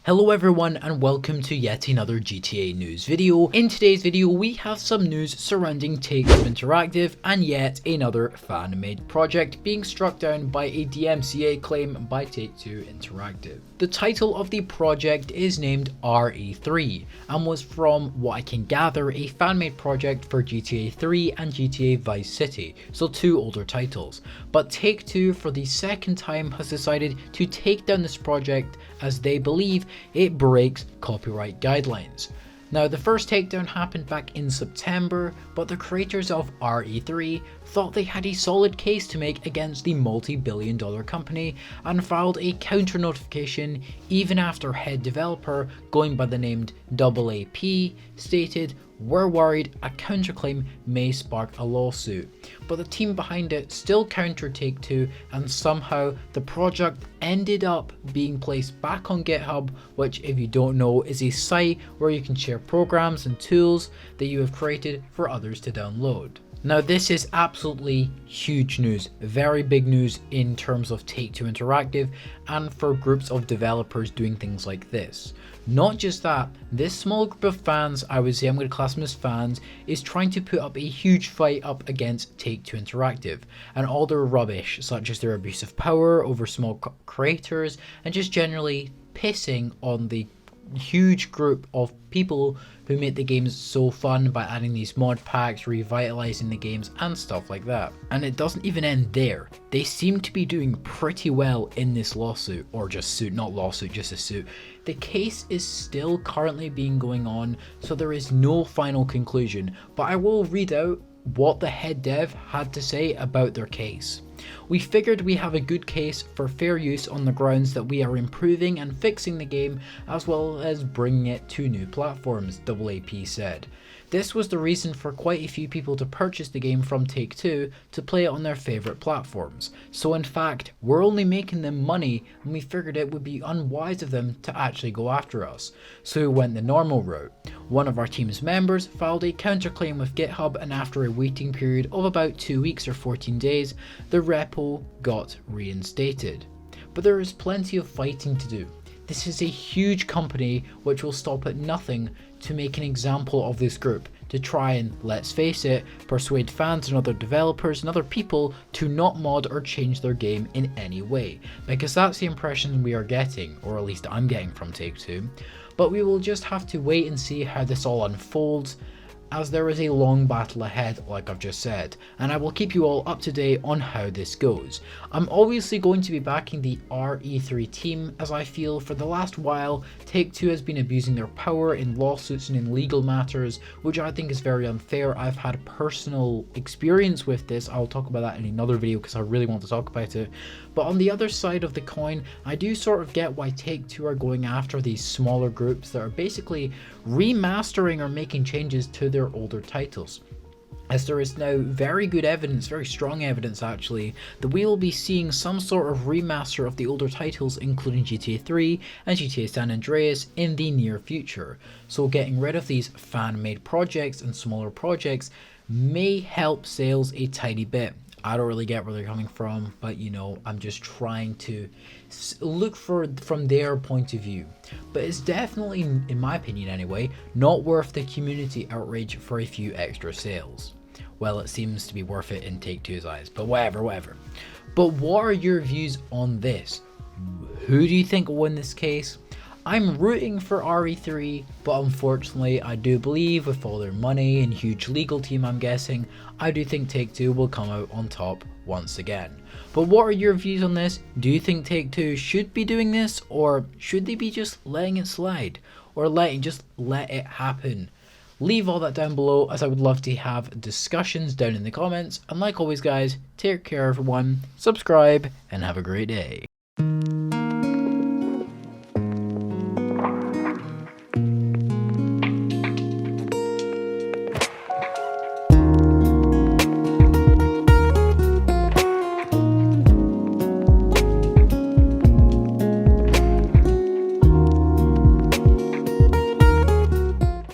Hello everyone and welcome to yet another GTA news video. In today's video we have some news surrounding Take2 Interactive and yet another fan-made project being struck down by a DMCA claim by Take2 Interactive. The title of the project is named RE3 and was, from what I can gather, a fan-made project for GTA 3 and GTA Vice City, so two older titles. But Take2 for the second time has decided to take down this project as they believe it breaks copyright guidelines. Now, the first takedown happened back in September, but the creators of RE3 thought they had a solid case to make against the multi-billion-dollar company and filed a counter notification even after head developer, going by the name AAP, stated, "We're worried a counterclaim may spark a lawsuit." But the team behind it still countered Take2, and somehow the project ended up being placed back on GitHub, which, if you don't know, is a site where you can share programs and tools that you have created for others to download. Now, this is absolutely huge news, very big news in terms of Take2 Interactive and for groups of developers doing things like this. Not just that, this small group of fans, I would say I'm going to class them as fans, is trying to put up a huge fight up against Take2 Interactive and all their rubbish, such as their abuse of power over small creators and just generally pissing on the huge group of people who make the games so fun by adding these mod packs, revitalizing the games and stuff like that. And it doesn't even end there. They seem to be doing pretty well in this lawsuit, or just suit, not lawsuit, just a suit. The case is still currently being going on, so there is no final conclusion, but I will read out what the head dev had to say about their case. "We figured we have a good case for fair use on the grounds that we are improving and fixing the game as well as bringing it to new platforms," AAP said. "This was the reason for quite a few people to purchase the game from Take2 to play it on their favourite platforms. So in fact, we're only making them money and we figured it would be unwise of them to actually go after us. So we went the normal route. One of our team's members filed a counterclaim with GitHub, and after a waiting period of about 2 weeks or 14 days, the repo got reinstated. But there is plenty of fighting to do. This is a huge company which will stop at nothing to make an example of this group, to try and, let's face it, persuade fans and other developers and other people to not mod or change their game in any way, because that's the impression we are getting, or at least I'm getting from Take2. But we will just have to wait and see how this all unfolds, as there is a long battle ahead, like I've just said, and I will keep you all up to date on how this goes. I'm obviously going to be backing the RE3 team, as I feel for the last while Take2 has been abusing their power in lawsuits and in legal matters, which I think is very unfair. I've had personal experience with this. I'll talk about that in another video because I really want to talk about it. But on the other side of the coin, I do sort of get why Take2 are going after these smaller groups that are basically remastering or making changes to their older titles, as there is now very good evidence, very strong evidence actually, that we will be seeing some sort of remaster of the older titles, including GTA 3 and GTA San Andreas, in the near future. So getting rid of these fan-made projects and smaller projects may help sales a tiny bit. I don't really get where they're coming from, but you know, I'm just trying to look from their point of view. But it's definitely, in my opinion anyway, not worth the community outrage for a few extra sales. Well, it seems to be worth it in Take2's eyes, but whatever. But what are your views on this? Who do you think will win this case? I'm rooting for RE3, but unfortunately I do believe with all their money and huge legal team I'm guessing, I do think Take2 will come out on top once again. But what are your views on this? Do you think Take2 should be doing this, or should they be just letting it slide? Or just let it happen? Leave all that down below, as I would love to have discussions down in the comments. And like always guys, take care everyone, subscribe, and have a great day.